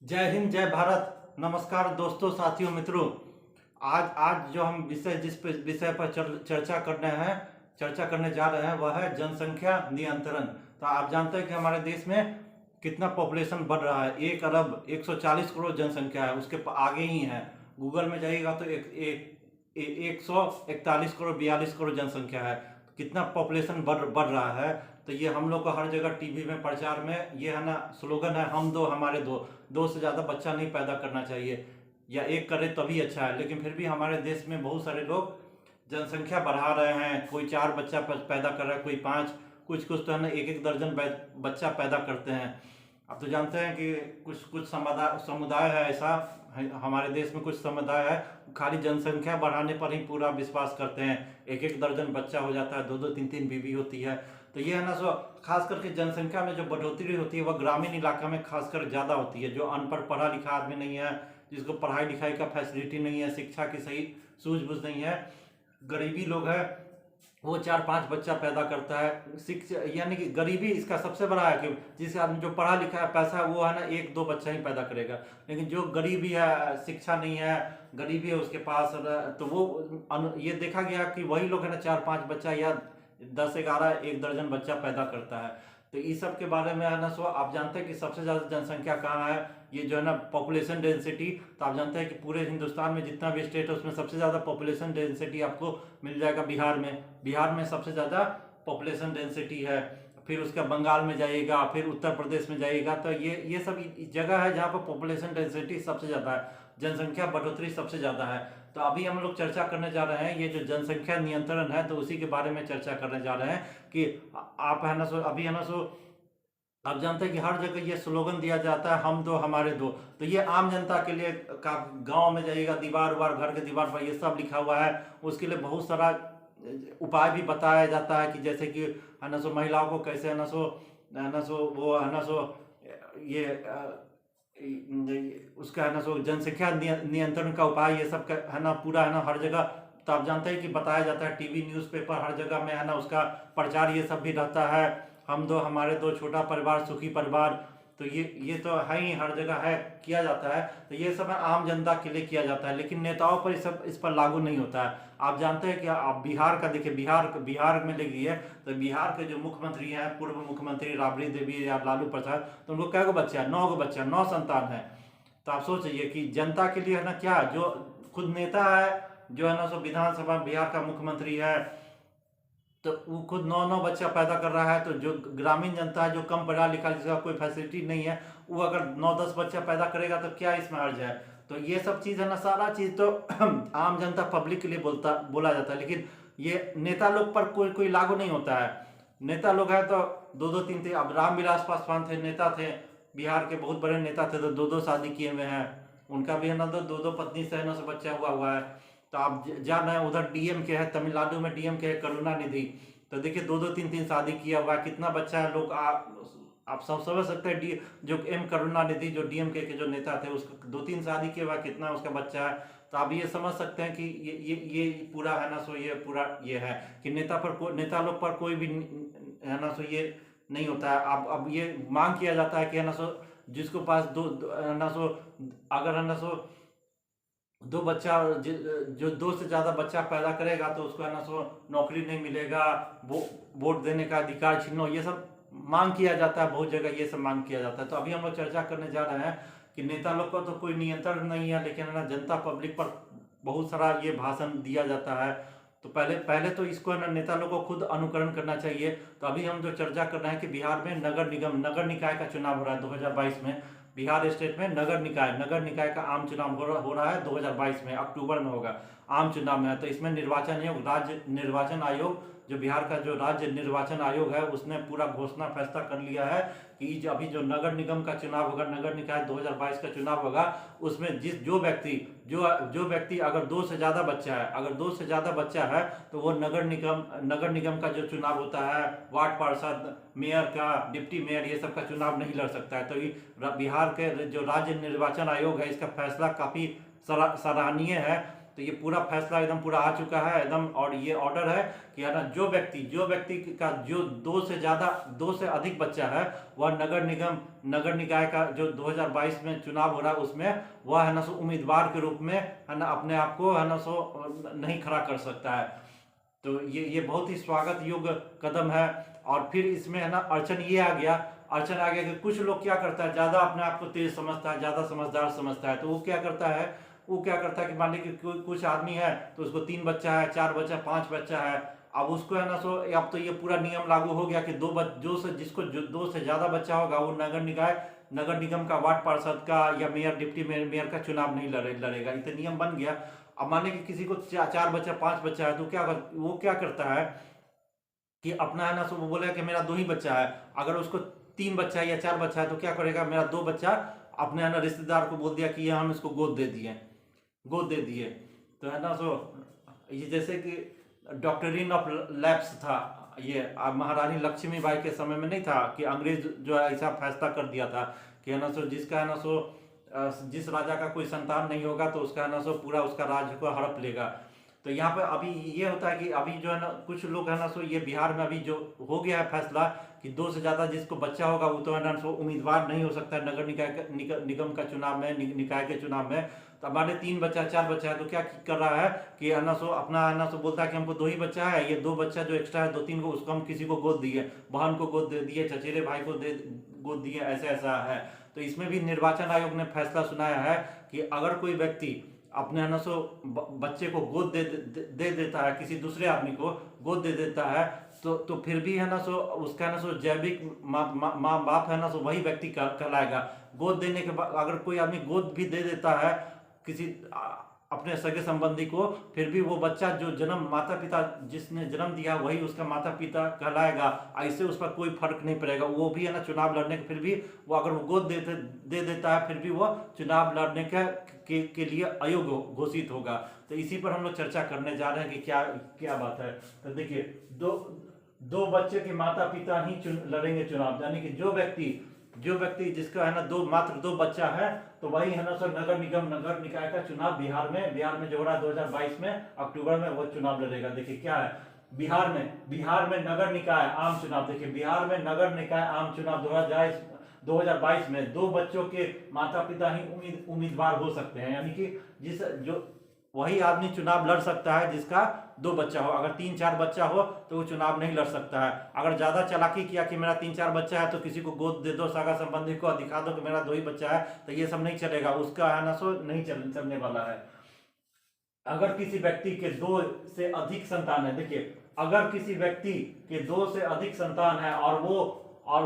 जय हिंद, जय भारत। नमस्कार दोस्तों, साथियों, मित्रों। आज आज जो हम विषय पर चर्चा करने जा रहे हैं वह है जनसंख्या नियंत्रण। तो आप जानते हैं कि हमारे देश में कितना पॉपुलेशन बढ़ रहा है। 1 अरब 140 करोड़ जनसंख्या है, उसके आगे ही है। गूगल में जाइएगा तो 141 करोड़ 42 करोड़ जनसंख्या है। तो कितना पॉपुलेशन बढ़ रहा है। तो ये हम लोग को हर जगह टीवी में प्रचार में ये है ना, स्लोगन है, हम दो हमारे दो से ज़्यादा बच्चा नहीं पैदा करना चाहिए, या एक करे तभी अच्छा है। लेकिन फिर भी हमारे देश में बहुत सारे लोग जनसंख्या बढ़ा रहे हैं। कोई 4 बच्चा पैदा कर रहा है, कोई 5, कुछ कुछ तो है ना 1-1 दर्जन बच्चा पैदा करते हैं। आप तो जानते हैं कि कुछ कुछ समुदाय है ऐसा हमारे देश में, कुछ समुदाय है खाली जनसंख्या बढ़ाने पर ही पूरा विश्वास करते हैं। 1-1 दर्जन बच्चा हो जाता है, 2-2 3-3 बीवी होती है। तो ये है ना, सो खास करके जनसंख्या में जो बढ़ोतरी होती है वह ग्रामीण इलाका में खासकर ज़्यादा होती है। जो अनपढ़ पढ़ा लिखा आदमी नहीं है, जिसको पढ़ाई लिखाई का फैसिलिटी नहीं है, शिक्षा की सही सूझबूझ नहीं है, गरीबी लोग है, वो 4-5 बच्चा पैदा करता है। शिक्षा यानी कि गरीबी इसका सबसे बड़ा है कि जिस आदमी जो पढ़ा लिखा है, पैसा है, वो है ना 1-2 बच्चा ही पैदा करेगा। लेकिन जो गरीबी है, शिक्षा नहीं है, गरीबी है उसके पास, तो वो ये देखा गया कि वही लोग है ना 4-5 बच्चा या 10-11 1 दर्जन बच्चा पैदा करता है। तो इस सब के बारे में है ना, सो आप जानते हैं कि सबसे ज़्यादा जनसंख्या कहाँ है। ये जो है ना पॉपुलेशन डेंसिटी, तो आप जानते हैं कि पूरे हिंदुस्तान में जितना भी स्टेट है उसमें सबसे ज़्यादा पॉपुलेशन डेंसिटी आपको मिल जाएगा बिहार में। बिहार में सबसे ज़्यादा पॉपुलेशन डेंसिटी है। फिर उसका बंगाल में जाइएगा, फिर उत्तर प्रदेश में जाइएगा, तो ये सब जगह है जहाँ पर पॉपुलेशन डेंसिटी सबसे ज़्यादा है, जनसंख्या बढ़ोतरी सबसे ज़्यादा है। तो अभी हम लोग चर्चा करने जा रहे हैं ये जो जनसंख्या नियंत्रण है, तो उसी के बारे में चर्चा करने जा रहे हैं कि आप है ना, सो अभी है ना, सो आप जानते हैं कि हर जगह ये स्लोगन दिया जाता है, हम दो हमारे दो। तो ये आम जनता के लिए का गांव में जाइएगा, दीवार उवार घर के दीवार पर ये सब लिखा हुआ है। उसके लिए बहुत सारा उपाय भी बताया जाता है कि जैसे कि है ना, सो महिलाओं को कैसे है ना, सो वो है ना, सो ये उसका है ना, सो जनसंख्या नियंत्रण का उपाय, ये सब का है ना पूरा है ना हर जगह। तो आप जानते हैं कि बताया जाता है, टीवी न्यूज़पेपर हर जगह में है ना उसका प्रचार ये सब भी रहता है। हम दो हमारे दो, छोटा परिवार सुखी परिवार। तो ये तो है ही, हर जगह है, किया जाता है। तो ये सब है आम जनता के लिए किया जाता है, लेकिन नेताओं पर इस पर लागू नहीं होता है। आप जानते हैं कि आप बिहार का देखिए, बिहार में देखिए, तो बिहार के जो मुख्यमंत्री हैं, पूर्व मुख्यमंत्री राबड़ी देवी या लालू प्रसाद, तो उनको कै गो बच्चा है? 9 गो बच्चा, 9 संतान है। तो आप सोचिए कि जनता के लिए है ना, क्या जो खुद नेता है, जो है ना सो विधानसभा बिहार का मुख्यमंत्री है, तो वो खुद 9-9 बच्चा पैदा कर रहा है। तो जो ग्रामीण जनता है, जो कम पढ़ा लिखा, जिसका कोई फैसिलिटी नहीं है, वो अगर 9-10 बच्चा पैदा करेगा तो क्या इसमें हर्ज है? तो ये सब चीज़ है ना, सारा चीज़ तो आम जनता पब्लिक के लिए बोला जाता है, लेकिन ये नेता लोग पर कोई कोई लागू नहीं होता है। नेता लोग हैं तो 2-2 3-3, अब रामविलास पासवान थे, नेता थे, बिहार के बहुत बड़े नेता थे, तो 2-2 शादी किए हुए हैं। उनका भी है ना, 2-2 पत्नी से है ना, से बच्चा हुआ है। तो आप जान रहे हैं, उधर डीएम के है, तमिलनाडु में डीएम के है करुणानिधि। तो देखिए 2-2 3-3 शादी किया हुआ है, कितना बच्चा है। लोग आप सब समझ सकते हैं, डी जो एम करुणानिधि जो डीएमके के जो नेता थे, उसको 2-3 शादी किया हुआ, कितना उसका बच्चा है। तो आप ये समझ सकते हैं कि ये पूरा है ना, सो ये पूरा ये है कि नेता लोग पर कोई भी है ना, सो ये नहीं होता है। अब ये मांग किया जाता है कि है ना, सो जिसको पास है ना, सो अगर है ना, सो 2 बच्चा, जो 2 से ज़्यादा बच्चा पैदा करेगा तो उसको है ना, सो नौकरी नहीं मिलेगा, वोट देने का अधिकार छीन लो, ये सब मांग किया जाता है। बहुत जगह ये सब मांग किया जाता है। तो अभी हम लोग चर्चा करने जा रहे हैं कि नेता लोग का तो कोई नियंत्रण नहीं है, लेकिन है ना जनता पब्लिक पर बहुत सारा ये भाषण दिया जाता है। तो पहले पहले तो इसको है ना नेता लोग को खुद अनुकरण करना चाहिए। तो अभी हम जो चर्चा कर रहे हैं कि बिहार में नगर निकाय का चुनाव हो रहा है 2022 में। बिहार स्टेट में नगर निकाय का आम चुनाव हो रहा है 2022 में, अक्टूबर में होगा। आम चुनाव में है, तो इसमें निर्वाचन आयोग, राज्य निर्वाचन आयोग, जो बिहार का जो राज्य निर्वाचन आयोग है, उसने पूरा घोषणा फैसला कर लिया है कि अभी जो नगर निगम का चुनाव होगा, नगर निकाय 2022 का चुनाव होगा, उसमें जो व्यक्ति अगर 2 से ज़्यादा बच्चा है, तो वो नगर निगम का जो चुनाव होता है, वार्ड पार्षद, मेयर का, डिप्टी मेयर, ये सब का चुनाव नहीं लड़ सकता है। तो ये बिहार के जो राज्य निर्वाचन आयोग है, इसका फैसला काफ़ी सराहनीय है। तो ये पूरा फैसला एकदम पूरा आ चुका है एकदम, और ये ऑर्डर है कि है ना जो व्यक्ति का जो दो से अधिक बच्चा है, वह नगर निकाय का जो 2022 में चुनाव हो रहा है उसमें वह है ना सो उम्मीदवार के रूप में है ना अपने आप को है ना सो नहीं खड़ा कर सकता है। तो ये बहुत ही स्वागत योग्य कदम है। और फिर इसमें है ना अड़चन आ गया कि कुछ लोग क्या करता है, ज्यादा अपने आप को तेज समझता है, ज्यादा समझदार समझता है, तो वो क्या करता है कि मान लीजिए कि कुछ आदमी है तो उसको 3 बच्चा है, 4 बच्चा, 5 बच्चा है, अब उसको है ना सो अब तो ये पूरा नियम लागू हो गया कि जिसको दो से ज्यादा बच्चा होगा वो नगर निगम का, वार्ड पार्षद का या मेयर डिप्टी मेयर का चुनाव नहीं लड़ेगा। ये तो नियम बन गया। अब मान लीजिए किसी को 4 बच्चा, 5 बच्चा है, तो वो क्या करता है कि अपना है ना सो वो बोलेगा कि मेरा 2 ही बच्चा है। अगर उसको 3 बच्चा है या 4 बच्चा है तो क्या करेगा, मेरा 2 बच्चा अपने है ना रिश्तेदार को बोल दिया कि ये हम इसको गोद दे दिए। तो है ना सो ये जैसे कि डॉक्टरीन ऑफ लैप्स था, ये महारानी लक्ष्मीबाई के समय में नहीं था कि अंग्रेज जो है ऐसा फैसला कर दिया था कि है ना सो जिसका है ना सो जिस राजा का कोई संतान नहीं होगा तो उसका है ना सो पूरा उसका राज्य को हड़प लेगा। तो यहाँ पे अभी ये होता है कि अभी जो है ना कुछ लोग है ना सो ये बिहार में अभी जो हो गया है फैसला कि 2 से ज्यादा जिसको बच्चा होगा वो तो है ना सो उम्मीदवार नहीं हो सकता है नगर निगम का चुनाव में, निकाय के चुनाव में। तो हमारे 3 बच्चा, 4 बच्चा है तो क्या कर रहा है कि है ना सो अपना है ना सो बोलता है कि हमको 2 ही बच्चा है, ये 2 बच्चा जो एक्स्ट्रा है 2-3 को उसको हम किसी को गोद दिए, बहन को गोद दे दिए, चचेरे भाई को गोद दिए, ऐसा है। तो इसमें भी निर्वाचन आयोग ने फैसला सुनाया है कि अगर कोई व्यक्ति अपने है ना सो बच्चे को गोद दे देता है, किसी दूसरे आदमी को गोद दे देता है, तो फिर भी है ना सो उसका है ना सो जैविक माँ बाप है ना सो वही व्यक्ति कहलाएगा। गोद देने के बाद अगर कोई आदमी गोद भी दे देता है किसी अपने सगे संबंधी को, फिर भी वो बच्चा जो माता पिता जिसने जन्म दिया वही उसका माता पिता कहलाएगा। ऐसे उस पर कोई फर्क नहीं पड़ेगा। वो भी है ना चुनाव लड़ने के फिर भी वो अगर वो गोद दे देता है फिर भी वो चुनाव लड़ने के लिए अयोग्य घोषित होगा। तो इसी पर हम लोग चर्चा करने जा रहे हैं कि क्या बात है। तो देखिए दो बच्चे के माता पिता ही लड़ेंगे चुनाव, यानी कि जो व्यक्ति जिसका है ना मात्र 2 बच्चा है तो वही है ना सो नगर निकाय का चुनाव बिहार में जो हो रहा है 2022 में अक्टूबर में वो चुनाव लड़ेगा। देखिए क्या है बिहार में नगर निकाय आम चुनाव। देखिए बिहार में नगर निकाय आम चुनाव 2022 में 2 बच्चों के माता पिता ही उम्मीदवार हो सकते हैं, यानी कि वही आदमी चुनाव लड़ सकता है जिसका 2 बच्चा हो। अगर 3-4 बच्चा हो तो वो चुनाव नहीं लड़ सकता है। अगर ज्यादा चालाकी किया कि मेरा 3-4 बच्चा है तो किसी को गोद दे दो, सगा संबंधी को दिखा दो कि मेरा 2 ही बच्चा है, तो ये सब नहीं चलेगा, उसका है ना सो नहीं चलने वाला है। अगर किसी व्यक्ति के 2 से अधिक संतान है, देखिए अगर किसी व्यक्ति के 2 से अधिक संतान है और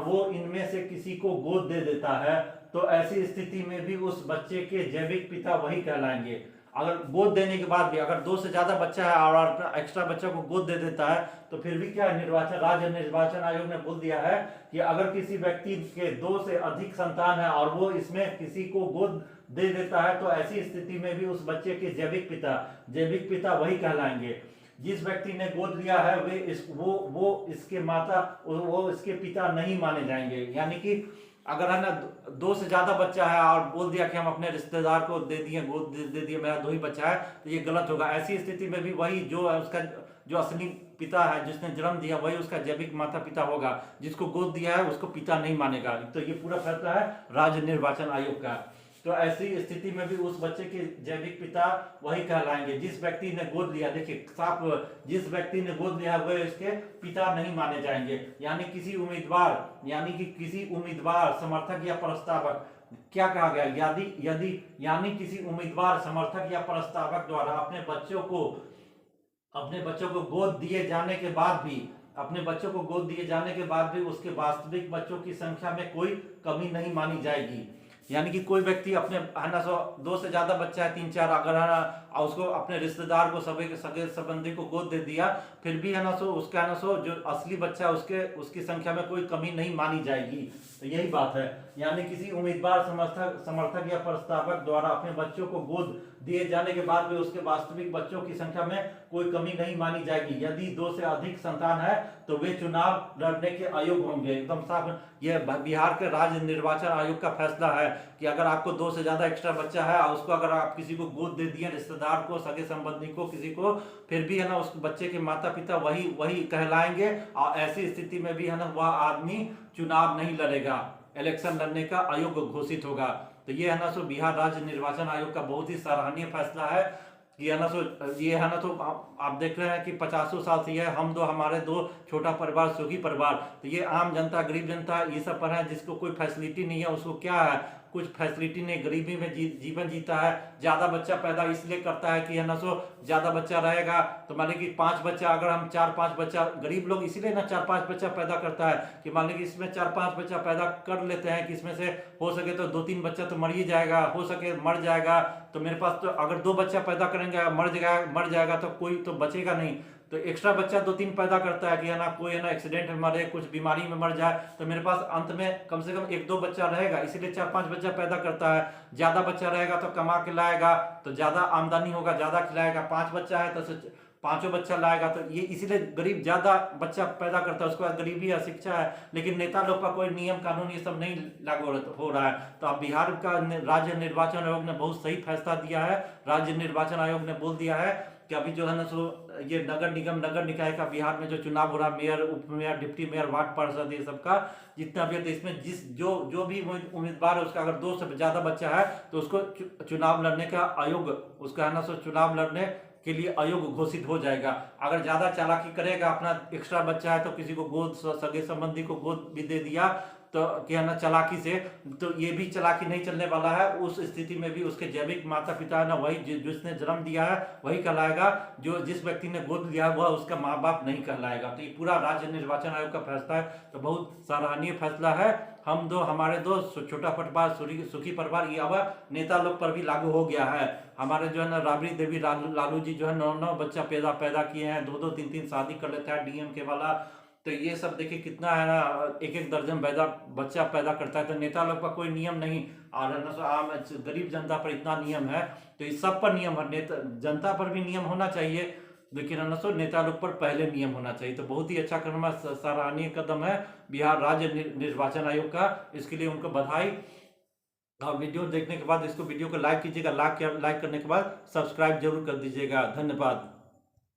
वो इनमें से किसी को गोद दे देता है तो ऐसी स्थिति में भी उस बच्चे के जैविक पिता वही कहलाएंगे। अगर गोद देने के बाद भी अगर 2 से ज्यादा बच्चा है और एक्स्ट्रा बच्चा को गोद दे देता है तो फिर भी क्या राज्य निर्वाचन आयोग ने बोल दिया है कि अगर किसी व्यक्ति के 2 से अधिक संतान है और वो इसमें किसी को गोद दे देता है तो ऐसी स्थिति में भी उस बच्चे के जैविक पिता वही कहलाएंगे। जिस व्यक्ति ने गोद लिया है वो इसके पिता नहीं माने जाएंगे। यानी कि अगर है ना 2 से ज्यादा बच्चा है और बोल दिया कि हम अपने रिश्तेदार को दे दिए, गोद दे दिए, मेरा 2 ही बच्चा है, तो ये गलत होगा। ऐसी स्थिति में भी वही जो है उसका जो असली पिता है जिसने जन्म दिया वही उसका जैविक माता पिता होगा, जिसको गोद दिया है उसको पिता नहीं मानेगा। तो ये पूरा फैसला है राज्य निर्वाचन आयोग का। तो ऐसी स्थिति में भी उस बच्चे के जैविक पिता वही कहलाएंगे जिस व्यक्ति ने गोद लिया। देखिए साफ, जिस व्यक्ति ने गोद लिया वह इसके पिता नहीं माने जाएंगे। यानी किसी उम्मीदवार समर्थक या प्रस्तावक, क्या कहा गया, यानी किसी उम्मीदवार समर्थक या प्रस्तावक द्वारा अपने बच्चों को गोद दिए जाने के बाद भी उसके वास्तविक बच्चों की संख्या में कोई कमी नहीं मानी जाएगी। यानी कि कोई व्यक्ति अपने है ना 2 से ज्यादा बच्चा है, 3-4 अगर है ना उसको अपने रिश्तेदार को सगे संबंधी को गोद दे दिया फिर भी है ना उसका है ना जो असली बच्चा है उसकी संख्या में कोई कमी नहीं मानी जाएगी। तो यही बात है, यानी किसी उम्मीदवार समर्थक समर्थक या प्रस्तावक द्वारा अपने बच्चों को गोद दिए जाने के बाद भी उसके वास्तविक बच्चों की संख्या में कोई कमी नहीं मानी जाएगी। यदि 2 से अधिक संतान है तो वे चुनाव लड़ने के अयोग्य होंगे। एकदम साफ, यह बिहार के राज्य निर्वाचन आयोग का फैसला है कि अगर आपको 2 से ज्यादा एक्स्ट्रा बच्चा है और उसको अगर आप किसी को गोद दे दिए, रिश्तेदार को, सगे संबंधी को, किसी को, फिर भी है ना उस बच्चे के माता पिता वही वही कहलाएंगे और ऐसी स्थिति में भी है ना वह आदमी चुनाव नहीं लड़ेगा, इलेक्शन लड़ने का अयोग्य घोषित होगा। तो ये है ना सो बिहार राज्य निर्वाचन आयोग का बहुत ही सराहनीय फैसला है कि है ना सो ये है ना तो आप देख रहे हैं कि 50 साल से ये हम दो हमारे दो, छोटा परिवार सुखी परिवार। तो ये आम जनता, गरीब जनता ये सब पर है जिसको कोई फैसिलिटी नहीं है, उसको क्या है, कुछ फैसिलिटी नहीं, गरीबी में जीवन जीता है। ज्यादा बच्चा पैदा इसलिए करता है कि है ना सो ज्यादा बच्चा रहेगा तो मान लीजिए कि 5 बच्चा, अगर हम 4-5 बच्चा, गरीब लोग इसीलिए ना 4-5 बच्चा पैदा करता है कि मान लीजिए कि इसमें 4-5 बच्चा पैदा कर लेते हैं कि इसमें से हो सके तो 2-3 बच्चा तो मर ही जाएगा, हो सके मर जाएगा, तो मेरे पास तो अगर 2 बच्चा पैदा करेंगे मर जाएगा तो कोई तो बचेगा नहीं। तो एक्स्ट्रा बच्चा 2-3 पैदा करता है कि है ना कोई है ना एक्सीडेंट में मरे, कुछ बीमारी में मर जाए, तो मेरे पास अंत में कम से कम 1-2 बच्चा रहेगा, इसीलिए 4-5 बच्चा पैदा करता है। ज्यादा बच्चा रहेगा तो कमा के लाएगा तो ज्यादा आमदनी होगा, ज्यादा खिलाएगा। 5 बच्चा है तो 5 बच्चा लाएगा, तो ये इसीलिए गरीब ज्यादा बच्चा पैदा करता है, उसके बाद गरीबी है, शिक्षा है, लेकिन नेता लोग का कोई नियम कानून ये सब नहीं लागू हो रहा है। तो अब बिहार का राज्य निर्वाचन आयोग ने बहुत सही फैसला दिया है। राज्य निर्वाचन आयोग ने बोल दिया है कि अभी जो है ना सो ये नगर निगम, नगर निकाय का बिहार में जो चुनाव हो रहा है, मेयर, उप मेयर, डिप्टी मेयर, वार्ड पार्षद, ये सबका जितना भी है, तो इसमें जो भी उम्मीदवार है उसका अगर 2 से ज्यादा बच्चा है तो उसको चुनाव लड़ने का अयोग्य, उसका है ना सो चुनाव लड़ने के लिए अयोग्य घोषित हो जाएगा। अगर ज्यादा चालाकी करेगा, अपना एक्स्ट्रा बच्चा है तो किसी को गोद, सगे संबंधी को गोद भी दे दिया तो क्या ना चालाकी से, तो ये भी चालाकी नहीं चलने वाला है। उस स्थिति में भी उसके जैविक माता पिता है ना, वही जिसने जन्म दिया है वही कहलाएगा, जो जिस व्यक्ति ने गोद लिया वह उसका माँ बाप नहीं कहलाएगा। तो ये पूरा राज्य निर्वाचन आयोग का फैसला है, तो बहुत सराहनीय फैसला है। हम दो हमारे दो, छोटा परिवार सुखी परिवार, ये अब नेता लोग पर भी लागू हो गया है। हमारे जो है ना राबड़ी देवी लालू जी जो है 9 बच्चा पैदा किए हैं, 2-2 3-3 शादी कर लेता है डीएमके वाला। तो ये सब देखिए कितना है ना, 1-1 दर्जन बच्चा पैदा करता है। तो नेता लोग का कोई नियम नहीं, और है ना आम गरीब जनता पर इतना नियम है, तो इस सब पर नियम है। नेता जनता पर भी नियम होना चाहिए, लेकिन है ना सो नेता लोग पर पहले नियम होना चाहिए। तो बहुत ही अच्छा कदम है, सराहनीय कदम है बिहार राज्य निर्वाचन आयोग का, इसके लिए उनको बधाई। और वीडियो देखने के बाद इसको वीडियो को लाइक कीजिएगा, लाइक करने के बाद सब्सक्राइब जरूर कर दीजिएगा। धन्यवाद।